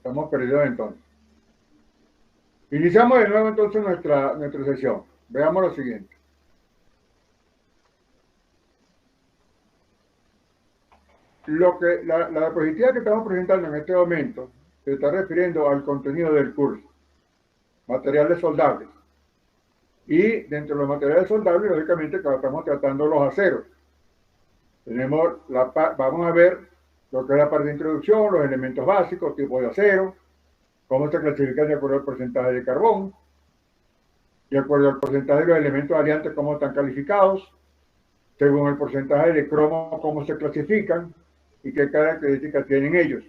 Estamos perdidos entonces. Iniciamos de nuevo entonces nuestra sesión. Veamos lo siguiente. La diapositiva que estamos presentando en este momento se está refiriendo al contenido del curso. Materiales soldables. Y dentro de los materiales soldables, lógicamente, estamos tratando los aceros. Vamos a ver lo que es la parte de introducción, los elementos básicos, tipo de acero, cómo se clasifican de acuerdo al porcentaje de carbón, de acuerdo al porcentaje de los elementos aliantes, cómo están calificados, según el porcentaje de cromo, cómo se clasifican y qué características tienen ellos.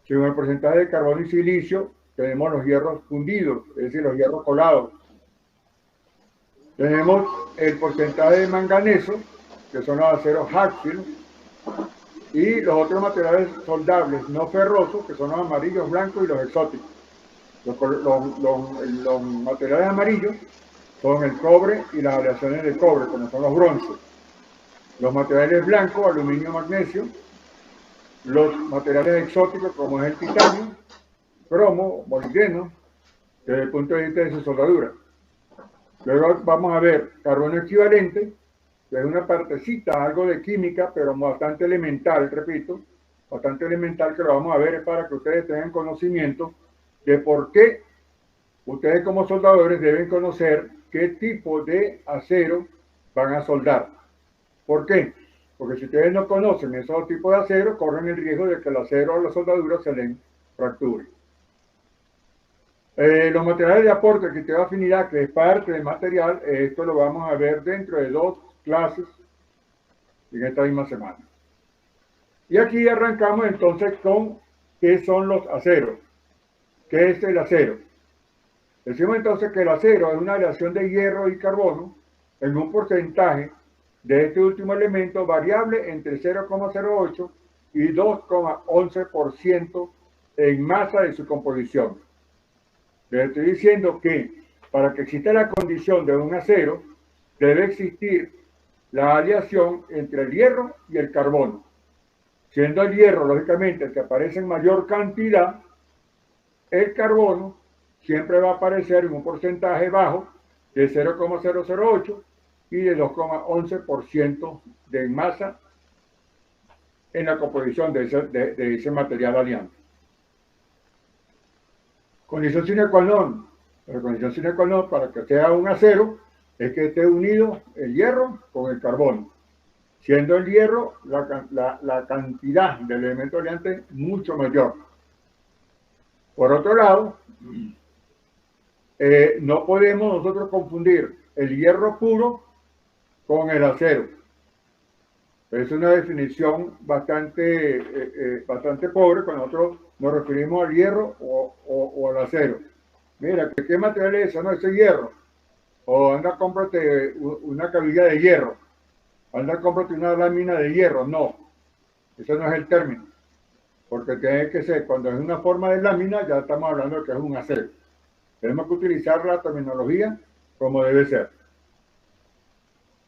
Según el porcentaje de carbono y silicio, tenemos los hierros fundidos, es decir, los hierros colados. Tenemos el porcentaje de manganeso, que son los aceros Hatfield, y los otros materiales soldables no ferrosos, que son los amarillos, blancos y los exóticos. Los materiales amarillos son el cobre y las aleaciones de cobre, como son los bronces. Los materiales blancos, aluminio, magnesio. Los materiales exóticos, como es el titanio, cromo, molibdeno, desde el punto de vista de su soldadura. Luego vamos a ver carbono equivalente, que es una partecita, algo de química, pero bastante elemental, repito, bastante elemental, que lo vamos a ver es para que ustedes tengan conocimiento de por qué ustedes como soldadores deben conocer qué tipo de acero van a soldar. ¿Por qué? Porque si ustedes no conocen esos tipos de acero, corren el riesgo de que el acero o la soldadura se les fracture. Los materiales de aporte, criterio de afinidad, que es parte del material, esto lo vamos a ver dentro de 2 clases en esta misma semana. Y aquí arrancamos entonces con qué son los aceros. ¿Qué es el acero? Decimos entonces que el acero es una aleación de hierro y carbono en un porcentaje de este último elemento variable entre 0,08 y 2,11% en masa de su composición. Les estoy diciendo que para que exista la condición de un acero, debe existir la aleación entre el hierro y el carbono. Siendo el hierro, lógicamente, el que aparece en mayor cantidad, el carbono siempre va a aparecer en un porcentaje bajo de 0,008 y de 2,11% de masa en la composición de ese material aliante. Condición sine qua non. La condición sine qua non para que sea un acero es que esté unido el hierro con el carbono, siendo el hierro la cantidad del elemento aliante mucho mayor. Por otro lado, no podemos nosotros confundir el hierro puro con el acero. Es una definición bastante pobre cuando nosotros nos referimos al hierro o al acero. Mira, ¿qué material es eso? No, ese hierro. O anda, cómprate una cabilla de hierro. Anda, cómprate una lámina de hierro. No, eso no es el término. Porque tiene que ser, cuando es una forma de lámina, ya estamos hablando de que es un acero. Tenemos que utilizar la terminología como debe ser.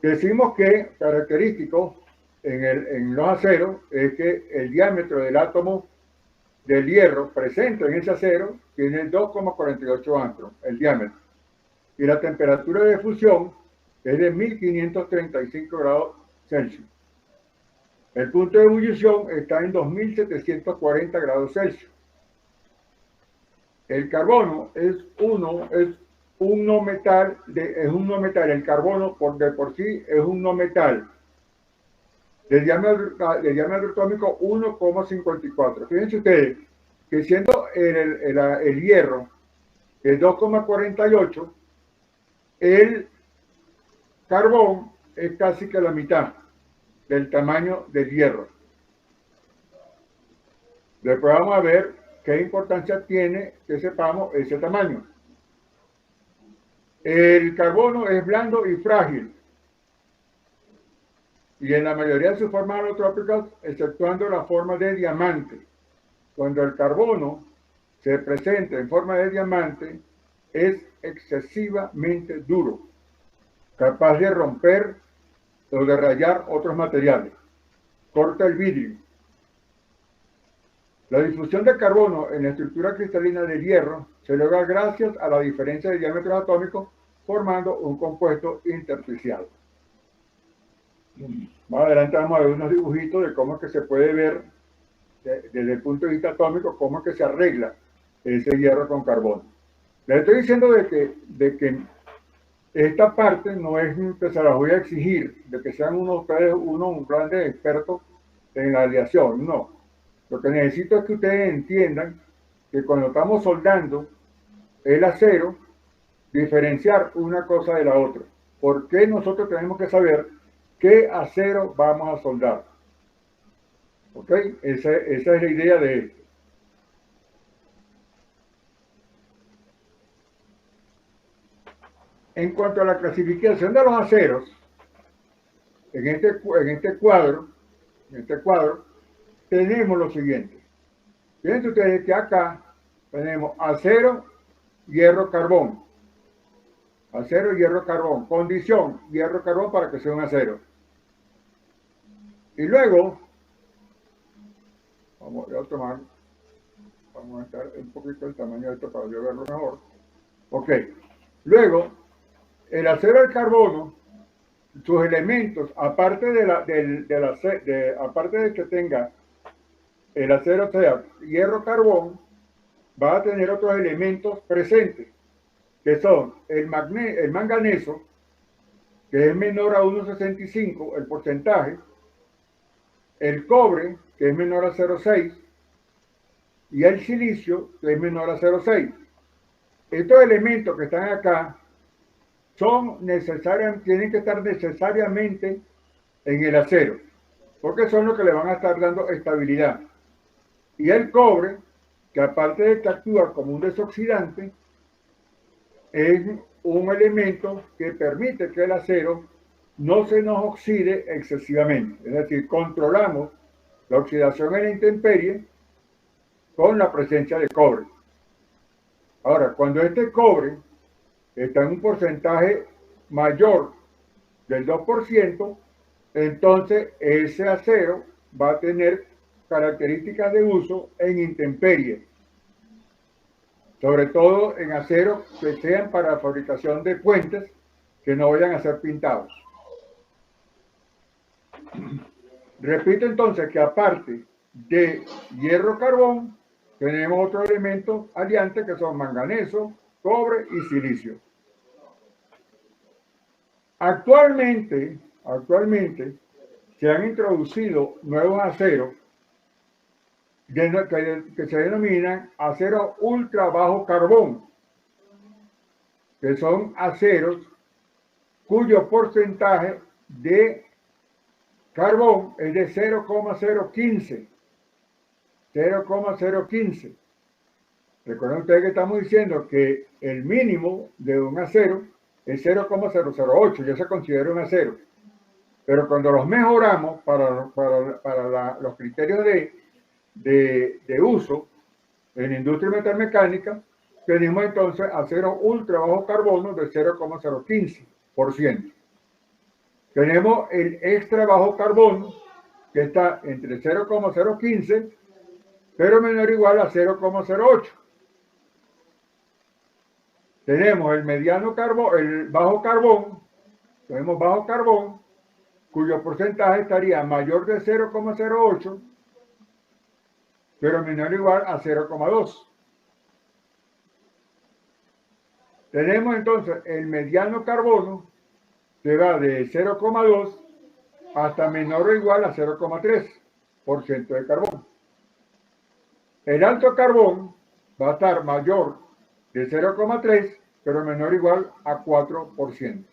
Decimos que característico en los aceros es que el diámetro del átomo del hierro presente en ese acero tiene 2,48 angstrom, el diámetro. Y la temperatura de fusión es de 1535 grados Celsius. El punto de ebullición está en 2740 grados Celsius. El carbono es un no metal, el carbono de por sí es un no metal. De diámetro atómico 1,54. Fíjense ustedes que siendo el hierro el 2,48, el carbón es casi que la mitad del tamaño del hierro. Después vamos a ver qué importancia tiene que sepamos ese tamaño. El carbono es blando y frágil. Y en la mayoría de sus formas alotrópicas, exceptuando la forma de diamante. Cuando el carbono se presenta en forma de diamante, es excesivamente duro, capaz de romper o de rayar otros materiales. Corta el vidrio. La difusión de carbono en la estructura cristalina del hierro se logra gracias a la diferencia de diámetros atómicos formando un compuesto intersticial. Más adelante vamos a ver unos dibujitos de cómo es que se puede ver desde el punto de vista atómico cómo es que se arregla ese hierro con carbono. Les estoy diciendo de que esta parte no es que se las voy a exigir, de que sean ustedes unos grandes expertos en la aleación, no. Lo que necesito es que ustedes entiendan que cuando estamos soldando el acero, diferenciar una cosa de la otra. ¿Por qué nosotros tenemos que saber qué acero vamos a soldar? ¿Ok? Esa es la idea de esto. En cuanto a la clasificación de los aceros, en este cuadro, tenemos lo siguiente. Fíjense ustedes que acá tenemos acero, hierro, carbón. Acero, hierro, carbón. Condición, hierro, carbón para que sea un acero. Y luego, vamos a tomar, vamos a estar un poquito el tamaño de esto para yo verlo mejor. Ok. Luego, el acero del carbono, sus elementos, aparte aparte de que tenga el acero, sea hierro, carbón, va a tener otros elementos presentes, que son el manganeso, que es menor a 1,65 el porcentaje, el cobre, que es menor a 0,6, y el silicio, que es menor a 0,6. Estos elementos que están acá tienen que estar necesariamente en el acero, porque son los que le van a estar dando estabilidad. Y el cobre, que aparte de que actúa como un desoxidante, es un elemento que permite que el acero no se nos oxide excesivamente. Es decir, controlamos la oxidación en la intemperie con la presencia de cobre. Ahora, cuando este cobre está en un porcentaje mayor del 2%, entonces ese acero va a tener características de uso en intemperie, sobre todo en aceros que sean para la fabricación de puentes que no vayan a ser pintados. Repito entonces que aparte de hierro-carbón, tenemos otros elementos aliantes que son manganeso, cobre y silicio. Actualmente se han introducido nuevos aceros que se denominan acero ultra bajo carbón, que son aceros cuyo porcentaje de carbón es de 0,015. 0,015. Recuerden ustedes que estamos diciendo que el mínimo de un acero es 0,008, ya se considera un acero. Pero cuando los mejoramos para los criterios de uso en industria metalmecánica, tenemos entonces acero ultra bajo carbono de 0,015%. Tenemos el extra bajo carbono, que está entre 0,015, pero menor o igual a 0,08. Tenemos el mediano carbón, el bajo carbón, tenemos bajo carbón, cuyo porcentaje estaría mayor de 0,08, pero menor o igual a 0,2. Tenemos entonces el mediano carbono, que va de 0,2 hasta menor o igual a 0,3% de carbón. El alto carbón va a estar mayor de 0,3, pero menor o igual a 4%.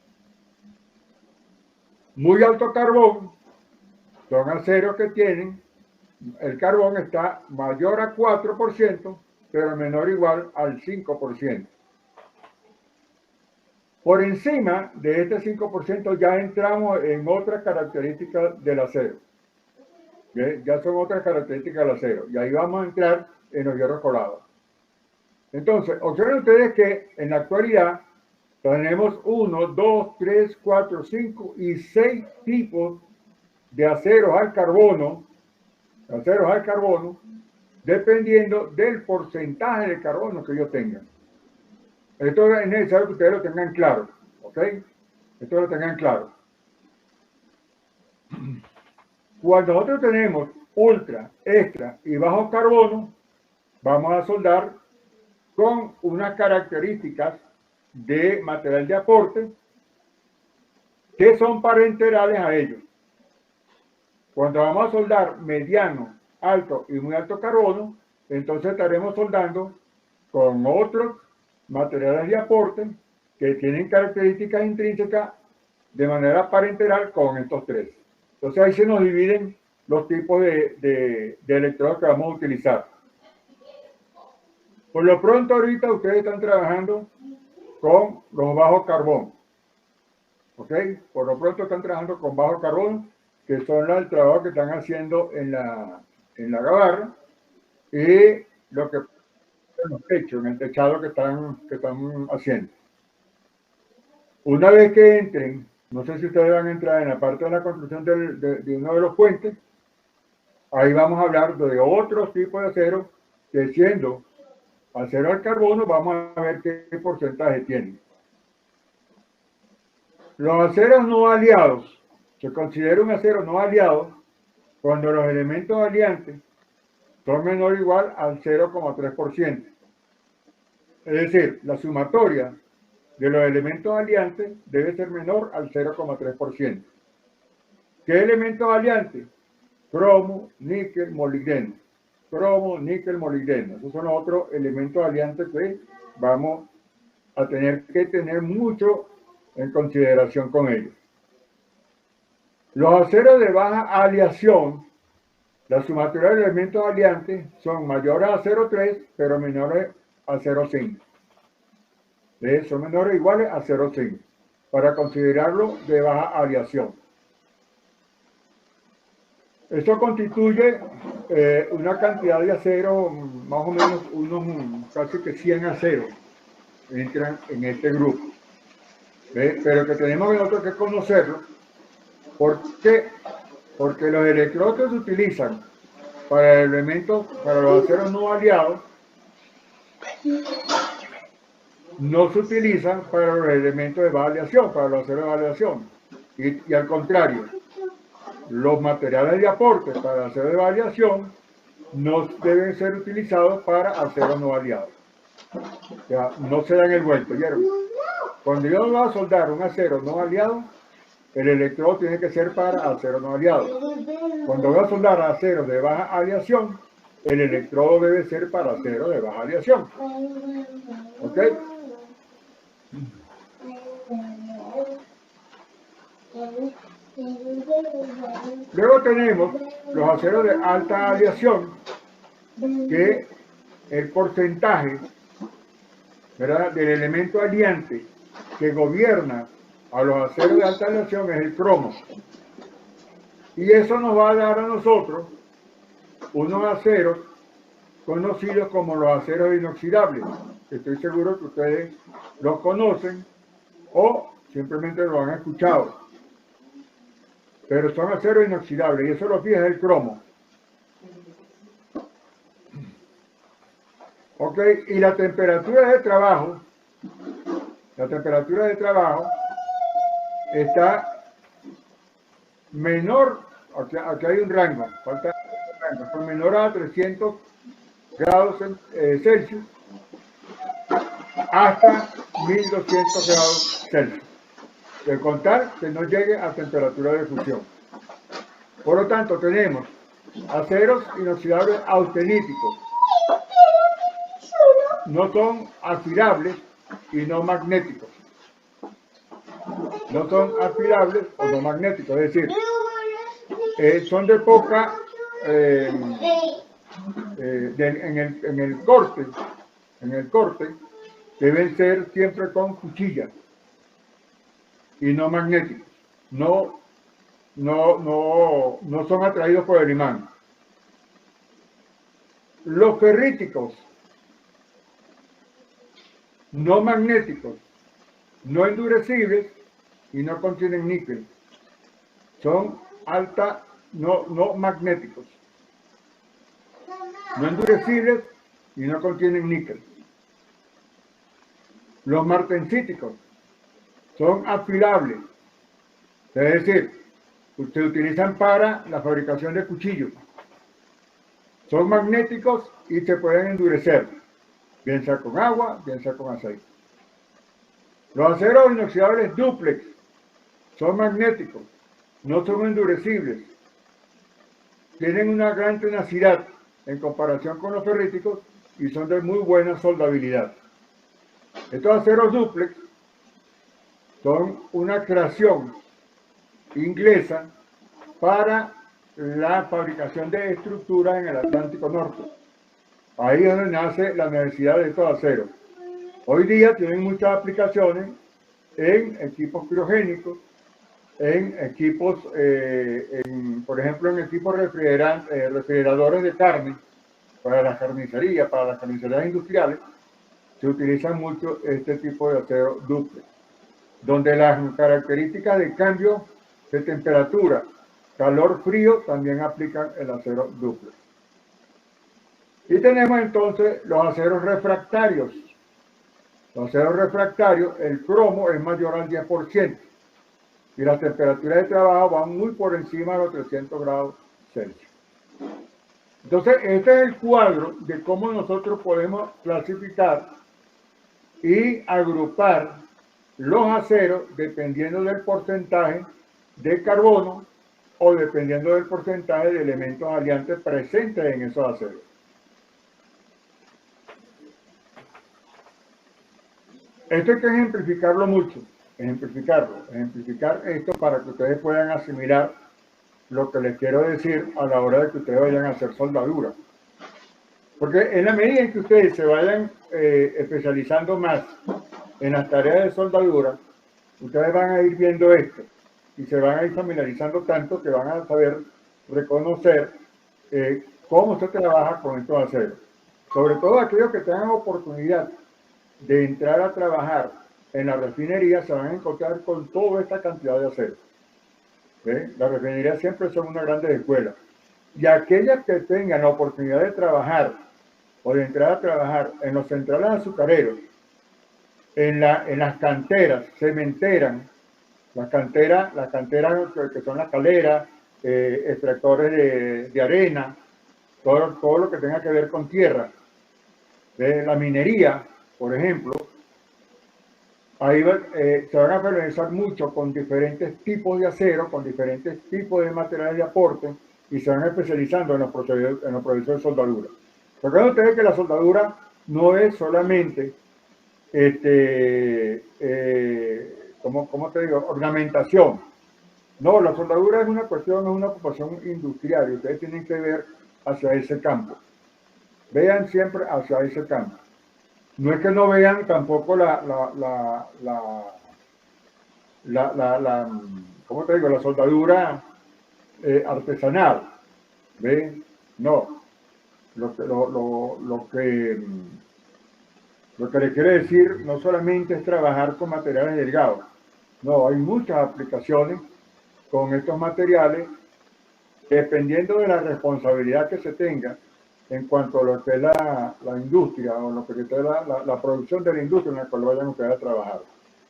Muy alto carbón son aceros que tienen, el carbón está mayor a 4%, pero menor o igual al 5%. Por encima de este 5% ya entramos en otras características del acero. ¿Ve? Ya son otras características del acero. Y ahí vamos a entrar en los hierros colados. Entonces, observen ustedes que en la actualidad tenemos 1, 2, 3, 4, 5 y 6 tipos de aceros al carbono dependiendo del porcentaje de carbono que ellos tengan. Esto es necesario que ustedes lo tengan claro, ¿ok? Esto lo tengan claro. Cuando nosotros tenemos ultra, extra y bajo carbono, vamos a soldar con unas características de material de aporte que son parenterales a ellos. Cuando vamos a soldar mediano, alto y muy alto carbono, entonces estaremos soldando con otros materiales de aporte que tienen características intrínsecas de manera parenteral con estos tres. Entonces ahí se nos dividen los tipos de electrodos que vamos a utilizar. Por lo pronto ahorita ustedes están trabajando con los bajos carbón. ¿Ok? Por lo pronto están trabajando con bajo carbón, que son el trabajo que están haciendo en la gabarra y lo que en los techos, en el techado que están haciendo. Una vez que entren, no sé si ustedes van a entrar en la parte de la construcción de uno de los puentes, ahí vamos a hablar de otros tipos de acero, que siendo acero al carbono, vamos a ver qué porcentaje tienen. Los aceros no aliados, se considera un acero no aliado cuando los elementos aliantes son menor o igual al 0,3%. Es decir, la sumatoria de los elementos aliantes debe ser menor al 0,3%. ¿Qué elementos aliantes? Cromo, níquel, molibdeno. Cromo, níquel, molibdeno. Esos son los otros elementos aliantes que vamos a tener que tener mucho en consideración con ellos. Los aceros de baja aleación, la sumatoria de elementos aliantes son mayores a 0,3 pero menores a 0,5. Son menores o iguales a 0,5 para considerarlo de baja aleación. Esto constituye una cantidad de acero, más o menos unos casi que 100 aceros entran en este grupo. Pero que tenemos nosotros que conocerlo. ¿Por qué? Porque los electrodos que se utilizan para elementos, para los aceros no aliados, no se utilizan para los elementos de baja aleación, para los aceros de baja aleación. Y al contrario, los materiales de aporte para acero de baja aleación no deben ser utilizados para aceros no aliados. O sea, no se dan el vuelto, ¿vieron? Cuando yo voy a soldar un acero no aliado, el electrodo tiene que ser para acero no aliado. Cuando voy a soldar acero de baja aleación, el electrodo debe ser para acero de baja aleación. ¿Ok? Luego tenemos los aceros de alta aleación, que el porcentaje, ¿verdad?, del elemento aliante que gobierna a los aceros de alta aleación es el cromo. Y eso nos va a dar a nosotros unos aceros conocidos como los aceros inoxidables. Estoy seguro que ustedes los conocen o simplemente lo han escuchado. Pero son aceros inoxidables y eso lo fija el cromo. Ok, y la temperatura de trabajo está menor, aquí hay un rango, falta un rango, menor a 300 grados Celsius hasta 1200 grados Celsius, de contar que no llegue a temperatura de fusión. Por lo tanto, tenemos aceros inoxidables austeníticos, no son aspirables y no magnéticos. No son aspirables o no magnéticos, es decir, son de poca, en el corte, deben ser siempre con cuchilla y no magnéticos. No son atraídos por el imán. Los ferríticos, no magnéticos, no endurecibles y no contienen níquel. Son no magnéticos. no endurecibles y no contienen níquel. Los martensíticos son afilables, es decir, se utilizan para la fabricación de cuchillos. Son magnéticos y se pueden endurecer, bien sea con agua, bien sea con aceite. Los aceros inoxidables dúplex son magnéticos, no son endurecibles, tienen una gran tenacidad en comparación con los ferríticos y son de muy buena soldabilidad. Estos aceros dúplex son una creación inglesa para la fabricación de estructuras en el Atlántico Norte. Ahí es donde nace la necesidad de estos aceros. Hoy día tienen muchas aplicaciones en equipos criogénicos, en equipos, por ejemplo, en equipos refrigeradores de carne, para las carnicerías industriales, se utilizan mucho este tipo de acero dúplex, donde las características de cambio de temperatura, calor-frío, también aplican el acero dúplex. Y tenemos entonces los aceros refractarios. Los aceros refractarios, el cromo es mayor al 10% y las temperaturas de trabajo van muy por encima de los 300 grados Celsius. Entonces, este es el cuadro de cómo nosotros podemos clasificar y agrupar los aceros dependiendo del porcentaje de carbono o dependiendo del porcentaje de elementos aliantes presentes en esos aceros. Esto hay que ejemplificarlo mucho, ejemplificar esto para que ustedes puedan asimilar lo que les quiero decir a la hora de que ustedes vayan a hacer soldadura. Porque en la medida en que ustedes se vayan especializando más en las tareas de soldadura, ustedes van a ir viendo esto y se van a ir familiarizando tanto que van a saber reconocer cómo se trabaja con estos aceros. Sobre todo aquellos que tengan oportunidad de entrar a trabajar en la refinería se van a encontrar con toda esta cantidad de acero. Las refinerías siempre son una grande escuela. Y aquellas que tengan la oportunidad de trabajar o de entrar a trabajar en los centrales azucareros, en las canteras, cementeras, las canteras que son las caleras, extractores de arena, todo lo que tenga que ver con tierra, la minería, por ejemplo, ahí se van a familiarizar mucho con diferentes tipos de acero, con diferentes tipos de materiales de aporte y se van especializando en los procesos de soldadura. Recuerden ustedes que la soldadura no es solamente, ¿cómo te digo?, ornamentación. No, la soldadura es una cuestión, es una ocupación industrial y ustedes tienen que ver hacia ese campo. Vean siempre hacia ese campo. No es que no vean tampoco ¿cómo te digo?, la soldadura artesanal. ¿Ven? No. Lo que le quiero decir no solamente es trabajar con materiales delgados. No, hay muchas aplicaciones con estos materiales dependiendo de la responsabilidad que se tenga en cuanto a lo que es la industria o lo que es la producción de la industria en la cual vayan ustedes a trabajar.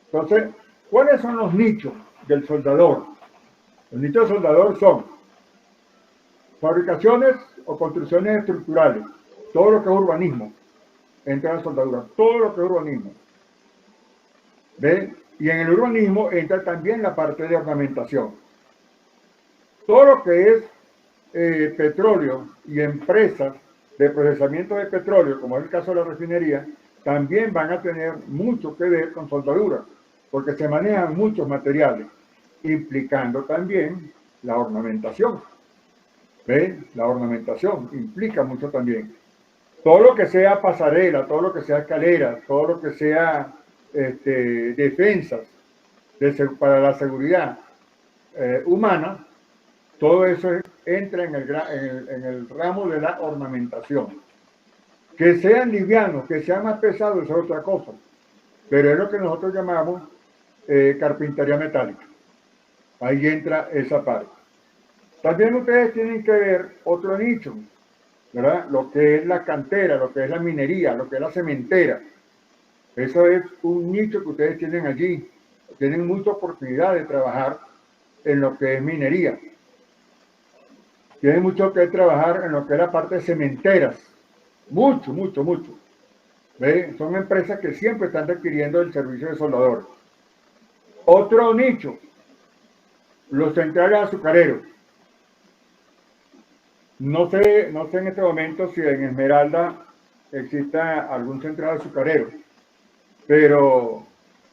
Entonces, ¿cuáles son los nichos del soldador? Los nichos del soldador son fabricaciones o construcciones estructurales, todo lo que es urbanismo, entra en la soldadura, todo lo que es urbanismo. ¿Ven? Y en el urbanismo entra también la parte de ornamentación. Todo lo que es petróleo y empresas de procesamiento de petróleo, como es el caso de la refinería, también van a tener mucho que ver con soldadura, porque se manejan muchos materiales, implicando también la ornamentación. ¿Ven? La ornamentación implica mucho también. Todo lo que sea pasarela, todo lo que sea escalera, todo lo que sea defensas para la seguridad humana, todo eso entra en el ramo de la ornamentación. Que sean livianos, que sean más pesados, eso es otra cosa. Pero es lo que nosotros llamamos carpintería metálica. Ahí entra esa parte. También ustedes tienen que ver otro nicho, ¿verdad? Lo que es la cantera, lo que es la minería, lo que es la cementera. Eso es un nicho que ustedes tienen allí. Tienen mucha oportunidad de trabajar en lo que es minería. Tienen mucho que trabajar en lo que es la parte de cementeras. Mucho, mucho, mucho. ¿Ve? Son empresas que siempre están requiriendo el servicio de soldadores. Otro nicho, los centrales azucareros. No sé en este momento si en Esmeralda exista algún central azucarero, pero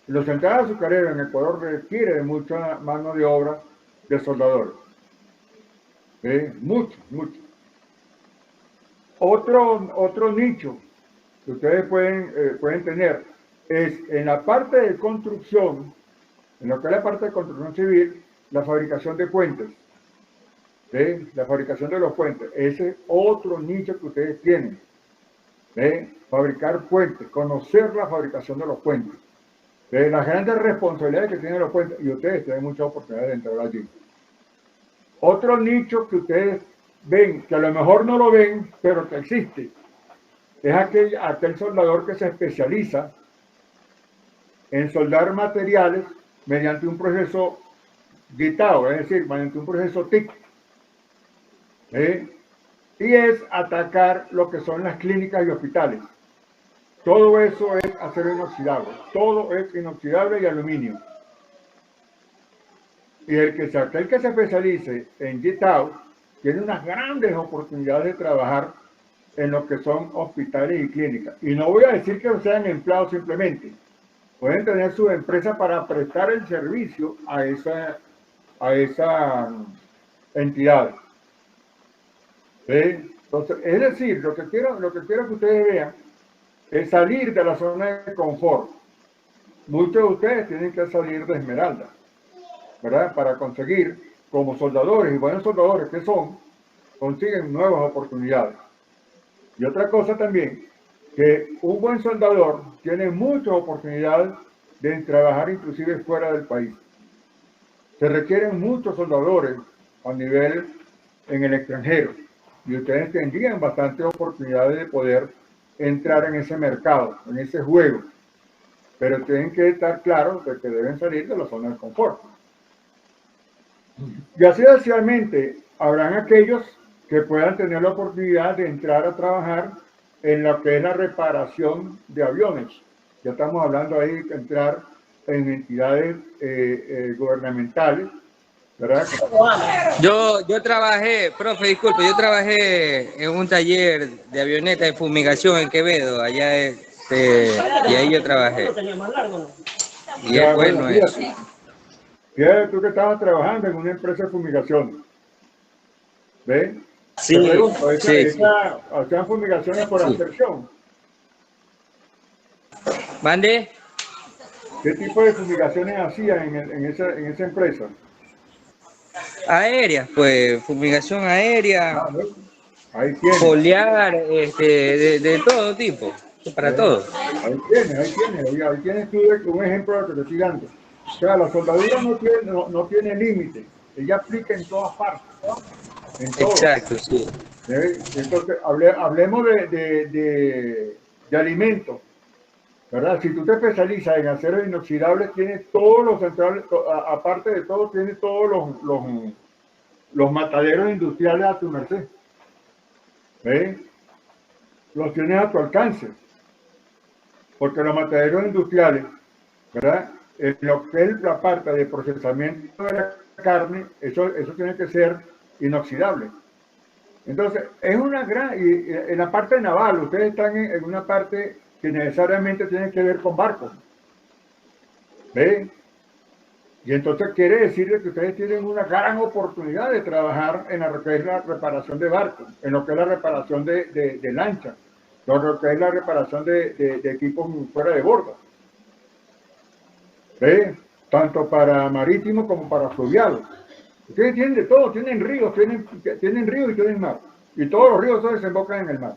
los centrales azucareros en Ecuador requieren de mucha mano de obra de soldadores. Mucho, mucho. Otro nicho que ustedes pueden tener es en la parte de construcción, en lo que es la parte de construcción civil, la fabricación de puentes. La fabricación de los puentes. Ese es otro nicho que ustedes tienen. Fabricar puentes, conocer la fabricación de los puentes. Las grandes responsabilidades que tienen los puentes, y ustedes tienen muchas oportunidades de entrar allí. Otro nicho que ustedes ven, que a lo mejor no lo ven, pero que existe, es aquel soldador que se especializa en soldar materiales mediante un proceso guitado, es decir, mediante un proceso TIC. Y es atacar lo que son las clínicas y hospitales. Todo eso es acero inoxidable, todo es inoxidable y aluminio. Y aquel que se especialice en GitHub tiene unas grandes oportunidades de trabajar en lo que son hospitales y clínicas. Y no voy a decir que sean empleados simplemente. Pueden tener su empresa para prestar el servicio a esa entidad. Entonces, es decir, lo que quiero que ustedes vean es salir de la zona de confort. Muchos de ustedes tienen que salir de Esmeralda, ¿verdad? Para conseguir, como soldadores y buenos soldadores que son, consiguen nuevas oportunidades. Y otra cosa también, que un buen soldador tiene muchas oportunidades de trabajar inclusive fuera del país. Se requieren muchos soldadores a nivel en el extranjero y ustedes tendrían bastantes oportunidades de poder entrar en ese mercado, en ese juego. Pero tienen que estar claros de que deben salir de la zona de confort. Y así sucesivamente habrán aquellos que puedan tener la oportunidad de entrar a trabajar en lo que es la reparación de aviones. Ya estamos hablando ahí de entrar en entidades gubernamentales, ¿verdad? Yo trabajé, profe, disculpe, yo trabajé en un taller de avioneta de fumigación en Quevedo, allá y ahí yo trabajé. Y Ya, es bueno eso. Fíjate tú que estabas trabajando en una empresa de fumigación. ¿Ves? Sí, Te pregunto, sí. ¿hacían fumigaciones por aspersión? ¿Mande? ¿Qué tipo de fumigaciones hacían en esa empresa? Aérea, pues, fumigación aérea, Ahí tienes. foliar, de todo tipo, para todo. Ahí tienes tú un ejemplo de lo que te estoy dando. O sea, la soldadura no tiene límite, ella aplica en todas partes, en todo. Exacto, sí. Entonces, hablemos de alimentos, ¿verdad? Si tú te especializas en acero inoxidable, tienes todos los centrales, aparte de todo, tienes todos los mataderos industriales a tu merced. ¿Ves? Los tienes a tu alcance. Porque los mataderos industriales, ¿verdad? Lo que es la parte de procesamiento de la carne, eso tiene que ser inoxidable. Entonces, es una gran... Y en la parte naval, ustedes están en una parte que necesariamente tiene que ver con barcos. ¿Ven? Y entonces quiere decir que ustedes tienen una gran oportunidad de trabajar en lo que es la reparación de barcos, en lo que es la reparación de lanchas, lo que es la reparación de equipos fuera de borda. ¿Ve? Tanto para marítimo como para fluvial. Ustedes tienen de todo, tienen ríos, tienen ríos y tienen mar. Y todos los ríos se desembocan en el mar.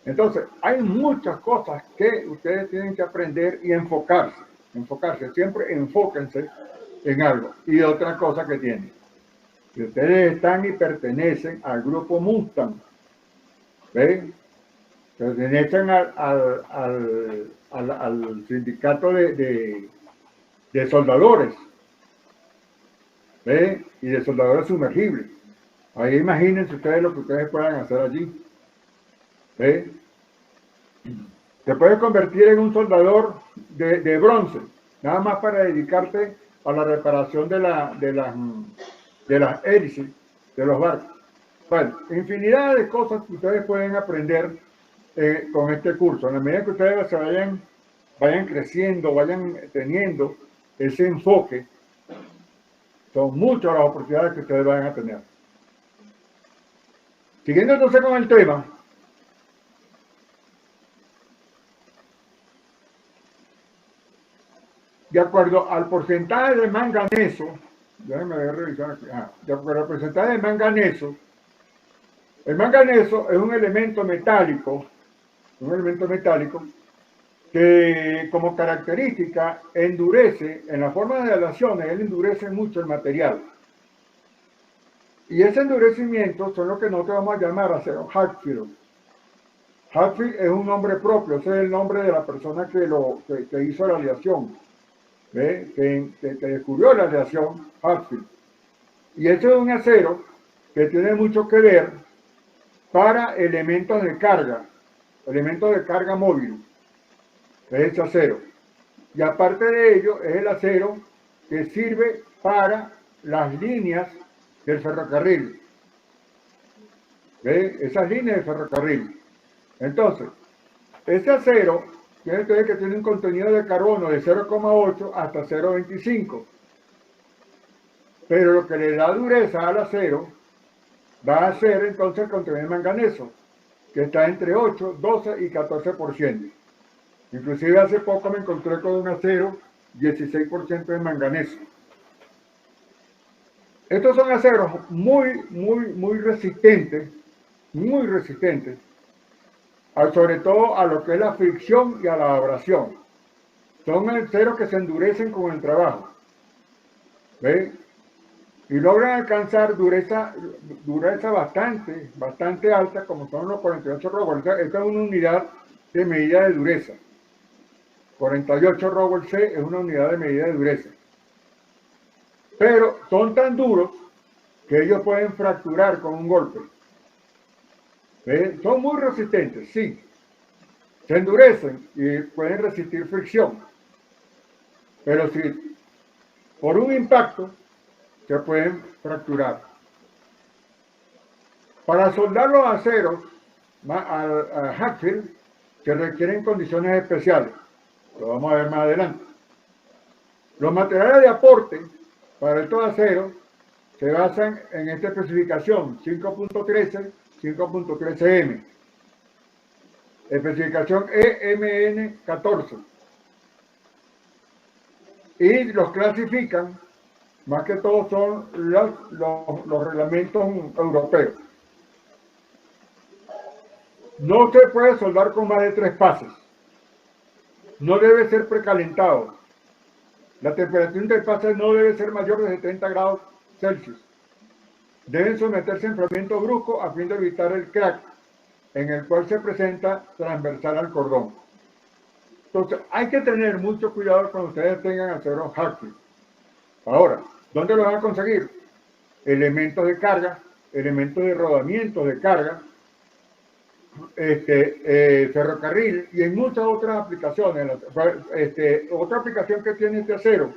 Entonces, hay muchas cosas que ustedes tienen que aprender y enfocarse. Siempre enfóquense en algo. Y otra cosa que tienen. Si ustedes están y pertenecen al grupo Mustang, ¿Ve? Entonces se echan al sindicato de soldadores, ¿ve? Y de soldadores sumergibles. Ahí imagínense ustedes lo que ustedes puedan hacer allí. ¿Ve? Te puedes convertir en un soldador de bronce, nada más para dedicarte a la reparación de las hélices de los barcos. Bueno, infinidad de cosas que ustedes pueden aprender con este curso. En la medida que ustedes se vayan creciendo, vayan teniendo ese enfoque, son muchas las oportunidades que ustedes van a tener. Siguiendo entonces con el tema, de acuerdo al porcentaje de manganeso, déjenme revisar aquí, de acuerdo al porcentaje de manganeso, el manganeso es un elemento metálico que como característica endurece, en la forma de aleaciones, él endurece mucho el material. Y ese endurecimiento son lo que nosotros vamos a llamar acero Hatfield. Hatfield es un nombre propio, ese es el nombre de la persona que hizo la aleación, ¿ve? Que descubrió la aleación, Hatfield. Y ese es un acero que tiene mucho que ver para elementos de carga móvil, es ese acero. Y aparte de ello, es el acero que sirve para las líneas del ferrocarril. ¿Ve? Esas líneas del ferrocarril. Entonces, ese acero tiene que tiene un contenido de carbono de 0,8 hasta 0,25. Pero lo que le da dureza al acero va a ser entonces el contenido de manganeso, que está entre 8, 12 y 14%. Inclusive hace poco me encontré con un acero 16% de manganeso. Estos son aceros muy resistentes, sobre todo a lo que es la fricción y a la abrasión. Son aceros que se endurecen con el trabajo, ¿ve? Y logran alcanzar dureza bastante alta, como son los 48 Rowell. Esta es una unidad de medida de dureza. 48 Rowell C es una unidad de medida de dureza. Pero son tan duros que ellos pueden fracturar con un golpe. ¿Ve? Son muy resistentes, sí. Se endurecen y pueden resistir fricción. Pero si por un impacto se pueden fracturar. Para soldar los aceros a Hatfield se requieren condiciones especiales. Lo vamos a ver más adelante. Los materiales de aporte para estos aceros se basan en esta especificación 5.13, 5.13M. Especificación EMN 14. Y los clasifican, más que todo son los reglamentos europeos. No se puede soldar con más de 3 pases. No debe ser precalentado. La temperatura interfase no debe ser mayor de 70 grados Celsius. Deben someterse a enfriamiento brusco a fin de evitar el crack, en el cual se presenta transversal al cordón. Entonces, hay que tener mucho cuidado cuando ustedes tengan aceros Hatfield. Ahora, ¿dónde lo van a conseguir? Elementos de carga, elementos de rodamientos de carga, ferrocarril y en muchas otras aplicaciones. Otra aplicación que tiene este acero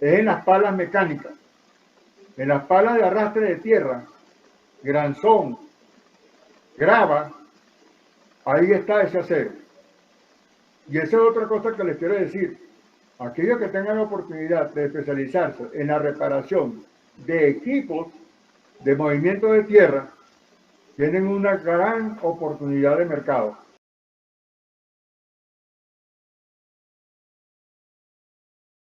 es en las palas mecánicas, en las palas de arrastre de tierra, granzón, grava, ahí está ese acero. Y esa es otra cosa que les quiero decir. Aquellos que tengan la oportunidad de especializarse en la reparación de equipos de movimiento de tierra, tienen una gran oportunidad de mercado.